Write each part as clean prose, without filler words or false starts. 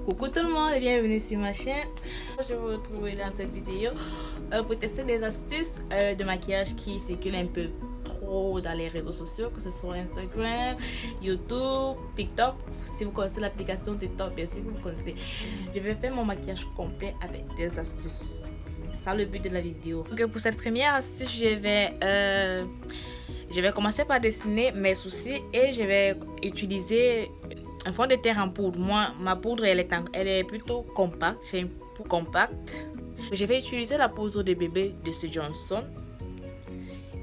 Coucou tout le monde et bienvenue sur ma chaîne. Je vais vous retrouver dans cette vidéo pour tester des astuces de maquillage qui circulent un peu trop dans les réseaux sociaux, que ce soit Instagram, YouTube, TikTok. Si vous connaissez l'application TikTok, bien sûr que vous connaissez. Je vais faire mon maquillage complet avec des astuces. C'est ça le but de la vidéo. Donc pour cette première astuce, je vais commencer par dessiner mes sourcils et je vais utiliser un fond de teint en poudre. Moi, ma poudre, elle est plutôt compacte. C'est une poudre compacte. Je vais utiliser la poudre de bébé de ce Johnson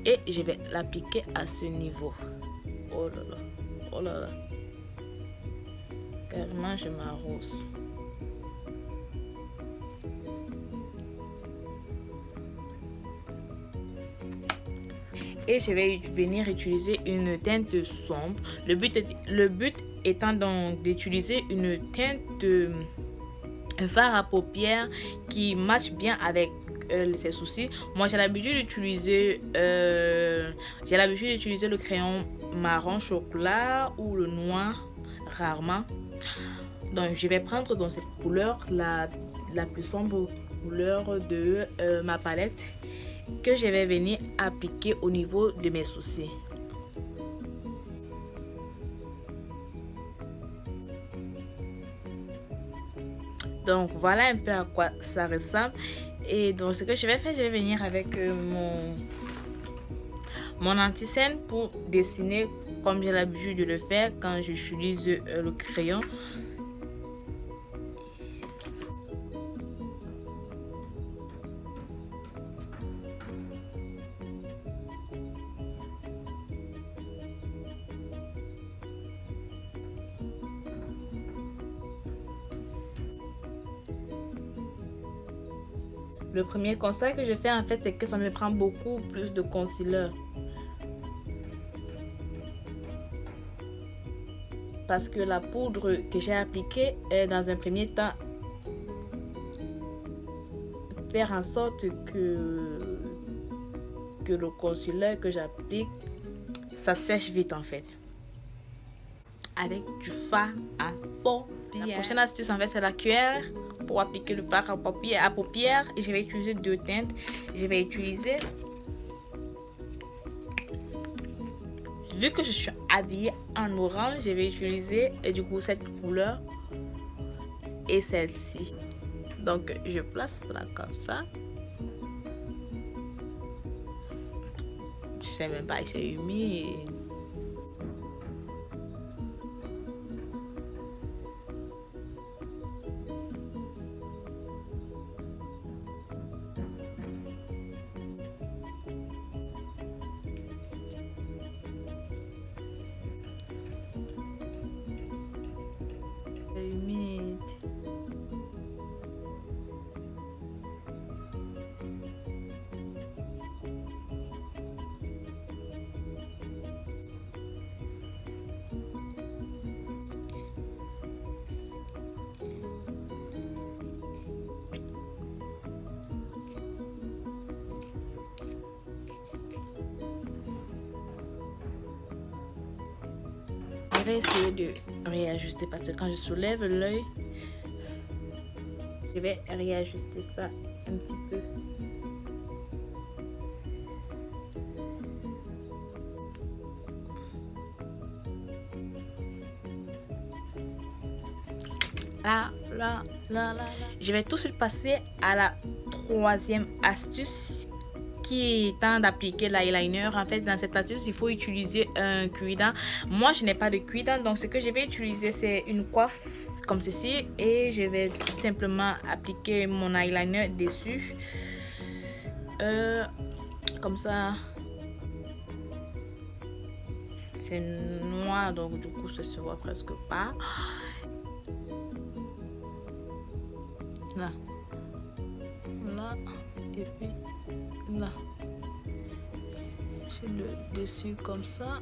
et je vais l'appliquer à ce niveau. Oh là là, oh là là. Carrément, je m'arrose. Et je vais venir utiliser une teinte sombre. Le but étant donc d'utiliser une teinte fard à paupières qui matche bien avec ses sourcils. Moi j'ai l'habitude d'utiliser le crayon marron chocolat ou le noir rarement. Donc je vais prendre dans cette couleur la plus sombre couleur de ma palette que je vais venir appliquer au niveau de mes sourcils. Donc voilà un peu à quoi ça ressemble. Et donc ce que je vais faire, je vais venir avec mon anti-scène pour dessiner comme j'ai l'habitude de le faire quand j'utilise le crayon. Le premier constat que je fais en fait, c'est que ça me prend beaucoup plus de concealer. Parce que la poudre que j'ai appliquée dans un premier temps faire en sorte que le concealer que j'applique, ça sèche vite en fait. Avec du fard à paupières. La prochaine astuce en fait, c'est la cuillère pour appliquer le fard à paupières. Et je vais utiliser deux teintes. Je vais utiliser, vu que je suis habillée en orange, je vais utiliser du coup cette couleur et celle-ci. Donc je place là comme ça. Je sais même pas, c'est humide. Humide. Je vais essayer de réajuster parce que quand je soulève l'œil, je vais réajuster ça un petit peu. Là. Je vais tout de suite passer à la troisième astuce qui étant d'appliquer l'eyeliner. En fait, dans cette astuce, il faut utiliser un cuir-dent. Moi, je n'ai pas de cuir-dent, donc ce que je vais utiliser, c'est une coiffe comme ceci et je vais tout simplement appliquer mon eyeliner dessus. Comme ça. C'est noir, donc du coup, ça se voit presque pas. Là, et puis là, sur le dessus comme ça.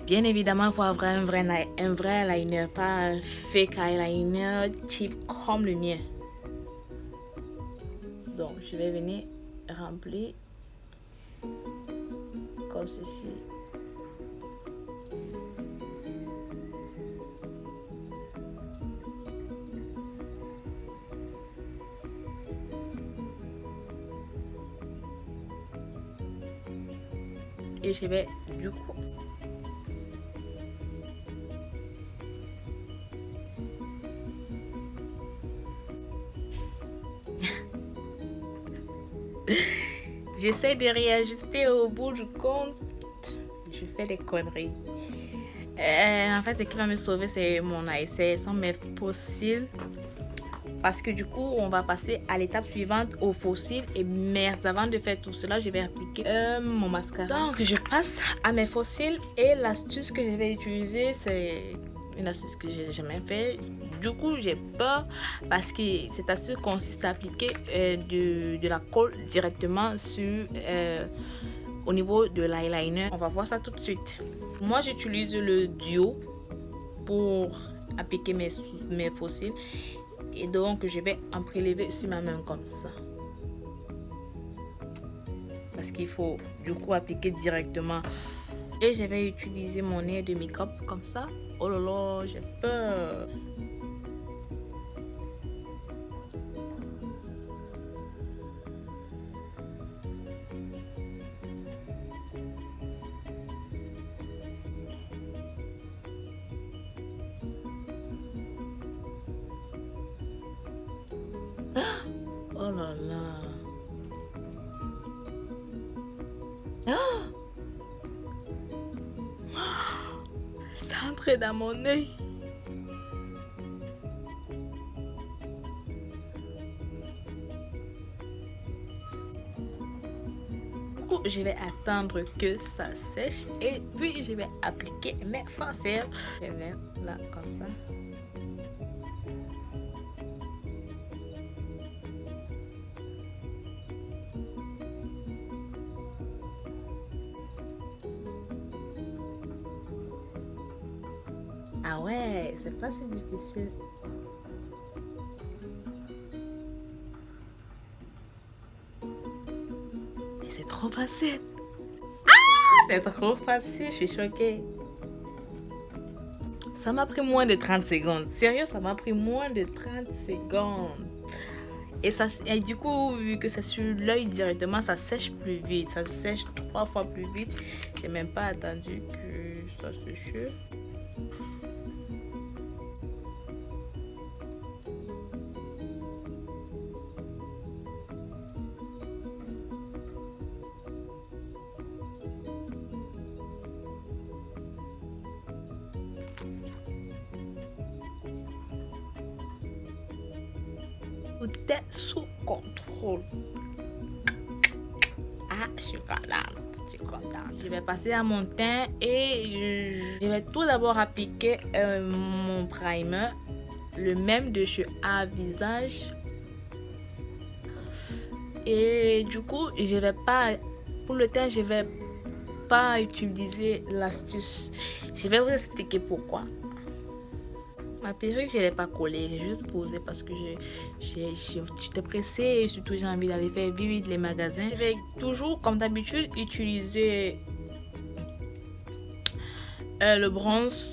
Bien évidemment, il faut avoir un vrai eyeliner, pas un fake eyeliner cheap comme le mien. Donc je vais venir remplir comme ceci. et je vais du coup j'essaie de réajuster au bout du compte. Je fais des conneries. En fait, ce qui va me sauver, c'est mon ASL, sont mes fossiles. Parce que du coup, on va passer à l'étape suivante, aux fossiles. Mais avant de faire tout cela, je vais appliquer mon mascara. Donc, je passe à mes fossiles. Et l'astuce que je vais utiliser, c'est une astuce que j'ai jamais fait. Du coup, j'ai peur parce que cette astuce consiste à appliquer de la colle directement sur, au niveau de l'eyeliner. On va voir ça tout de suite. Moi, j'utilise le duo pour appliquer mes fossiles. Et donc, je vais en prélever sur ma main comme ça. Parce qu'il faut du coup appliquer directement. Et je vais utiliser mon air de make-up comme ça. Oh là là, j'ai peur. Oh là là. Ça entre dans mon œil. Je vais attendre que ça sèche et puis je vais appliquer mes fossiles. Je vais là comme ça. Ah ouais, c'est pas si difficile. Et c'est trop facile. Ah, c'est trop facile, je suis choquée. Ça m'a pris moins de 30 secondes. Sérieux, ça m'a pris moins de 30 secondes. Et du coup, vu que c'est sur l'œil directement, ça sèche plus vite. Ça sèche 3 fois plus vite. J'ai même pas attendu que ça sèche. Tout est sous contrôle. Ah, je suis contente. Je vais passer à mon teint et je vais tout d'abord appliquer mon primer, le même de chez A Visage. Et du coup, je vais pas, pour le teint, je vais pas utiliser l'astuce. Je vais vous expliquer pourquoi. Ma perruque, je ne l'ai pas collée, j'ai juste posé parce que j'étais pressée et surtout j'ai envie d'aller faire vite les magasins. Je vais toujours, comme d'habitude, utiliser le bronze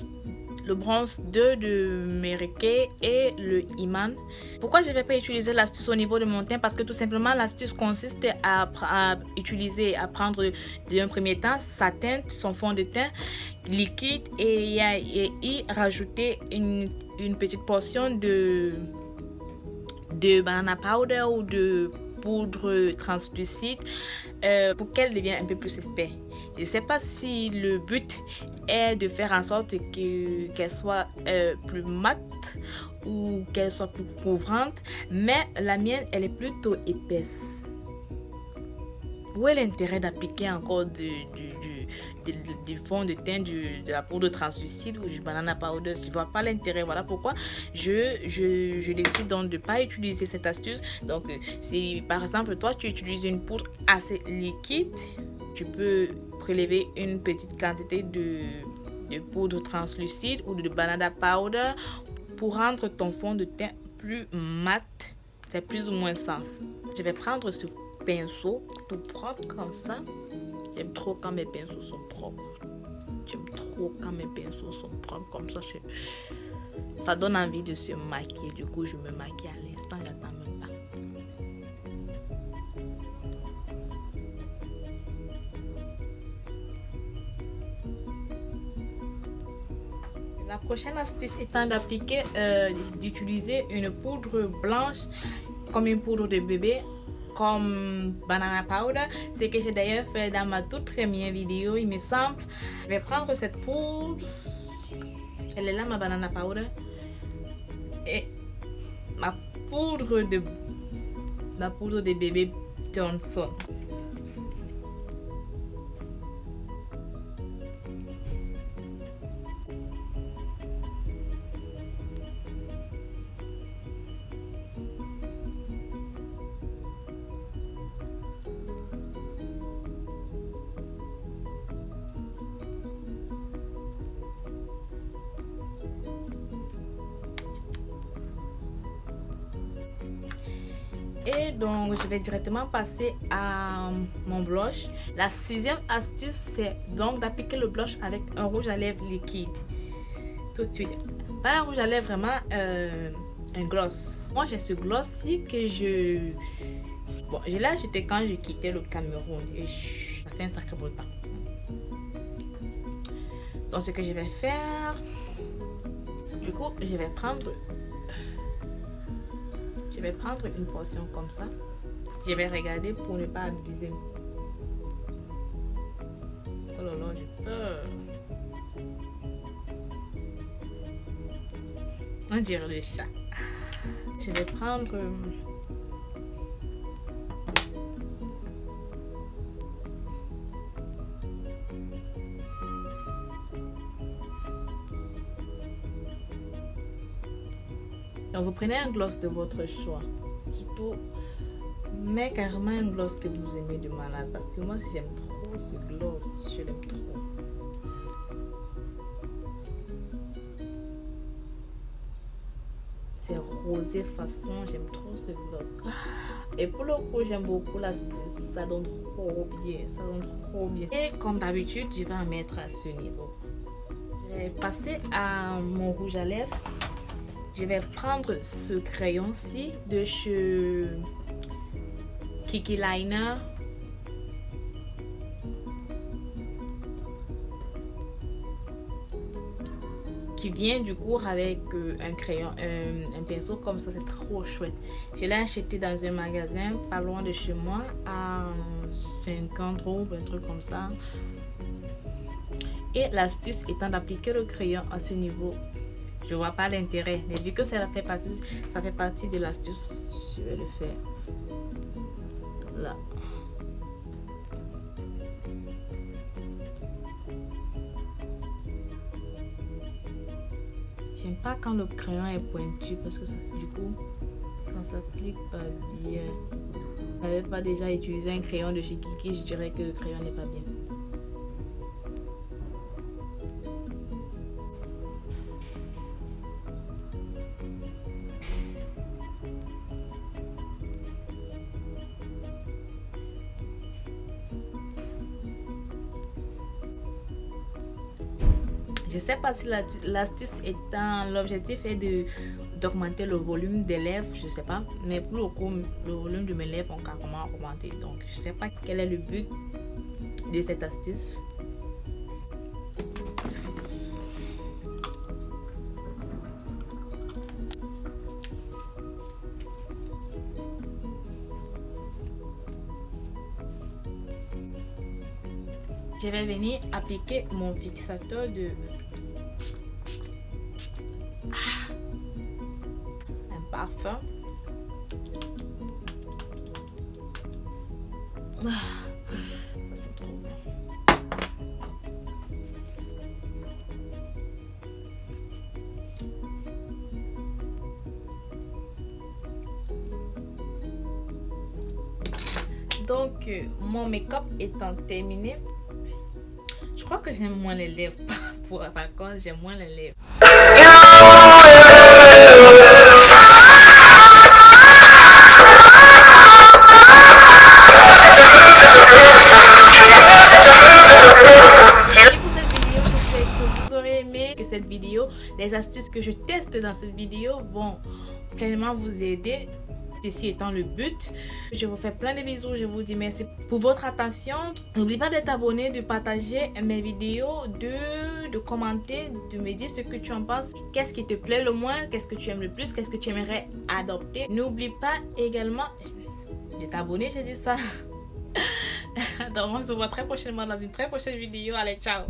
2 de Mary Kay et le Iman. Pourquoi je ne vais pas utiliser l'astuce au niveau de mon teint? Parce que tout simplement l'astuce consiste à prendre d'un premier temps sa teinte, son fond de teint liquide et y rajouter une petite portion de banana powder ou de poudre translucide pour qu'elle devienne un peu plus épais. Je ne sais pas si le but est de faire en sorte qu'elle soit plus mate ou qu'elle soit plus couvrante, mais la mienne, elle est plutôt épaisse. Où est l'intérêt d'appliquer encore du fond de teint, de la poudre translucide ou du banana powder? Je ne vois pas l'intérêt. Voilà pourquoi je décide donc de ne pas utiliser cette astuce. Donc, si par exemple, toi, tu utilises une poudre assez liquide, tu peux prélever une petite quantité de poudre translucide ou de banana powder pour rendre ton fond de teint plus mat. C'est plus ou moins ça. Je vais prendre ce pinceau tout propre comme ça. J'aime trop quand mes pinceaux sont propres. J'aime trop quand mes pinceaux sont propres comme ça. Ça donne envie de se maquiller. Du coup, je me maquille à l'instant. J'attends même pas. La prochaine astuce étant d'appliquer, d'utiliser une poudre blanche comme une poudre de bébé, comme banana powder. C'est que j'ai d'ailleurs fait dans ma toute première vidéo, il me semble. Je vais prendre cette poudre. Elle est là, ma banana powder. Et ma poudre de bébé Johnson. Et donc je vais directement passer à mon blush. La sixième astuce, c'est donc d'appliquer le blush avec un rouge à lèvres liquide. Tout de suite. Pas un rouge à lèvres, vraiment un gloss. Moi j'ai ce gloss-ci que je l'ai acheté quand je quittais le Cameroun. Et ça fait un sacré beau temps. Donc ce que je vais faire, du coup je vais prendre une portion comme ça. Je vais regarder pour ne pas abuser. Oh là là, j'ai peur. On dirait le chat. Je vais prendre... Donc vous prenez un gloss de votre choix. Surtout, mais carrément un gloss que vous aimez de malade. Parce que moi, si j'aime trop ce gloss, je l'aime trop. C'est rosé façon, j'aime trop ce gloss. Et pour le coup, j'aime beaucoup l'astuce. Ça donne trop bien, ça donne trop bien. Et comme d'habitude, je vais en mettre à ce niveau. Je vais passer à mon rouge à lèvres. Je vais prendre ce crayon-ci de chez Kiki Liner. Qui vient du coup avec un crayon, un pinceau comme ça, c'est trop chouette. Je l'ai acheté dans un magasin pas loin de chez moi à 50 €, un truc comme ça. Et l'astuce étant d'appliquer le crayon à ce niveau. Je vois pas l'intérêt, mais vu que ça fait partie de l'astuce, je vais le faire là. J'aime pas quand le crayon est pointu parce que ça, du coup, ça s'applique pas bien. Si je n'avais pas déjà utilisé un crayon de chez Kiki, je dirais que le crayon n'est pas bien. Je sais pas si l'astuce étant, l'objectif est d'augmenter le volume des lèvres, je sais pas, mais pour le coup, le volume de mes lèvres ont carrément augmenté. Donc, je sais pas quel est le but de cette astuce. Je vais venir appliquer mon fixateur de un parfum. Ça c'est trop bon. Donc mon make-up étant terminé, je crois que j'aime moins les lèvres. Par contre, j'aime moins les lèvres. Cette vidéo, les astuces que je teste dans cette vidéo vont pleinement vous aider Ceci étant le but, je vous fais plein de bisous, je vous dis merci pour votre attention. N'oublie pas d'être abonné, de partager mes vidéos, de commenter, de me dire ce que tu en penses, qu'est-ce qui te plaît le moins, qu'est-ce que tu aimes le plus, qu'est-ce que tu aimerais adopter. N'oublie pas également de t'abonner, j'ai dit ça. Donc on se voit très prochainement dans une très prochaine vidéo. Allez, ciao.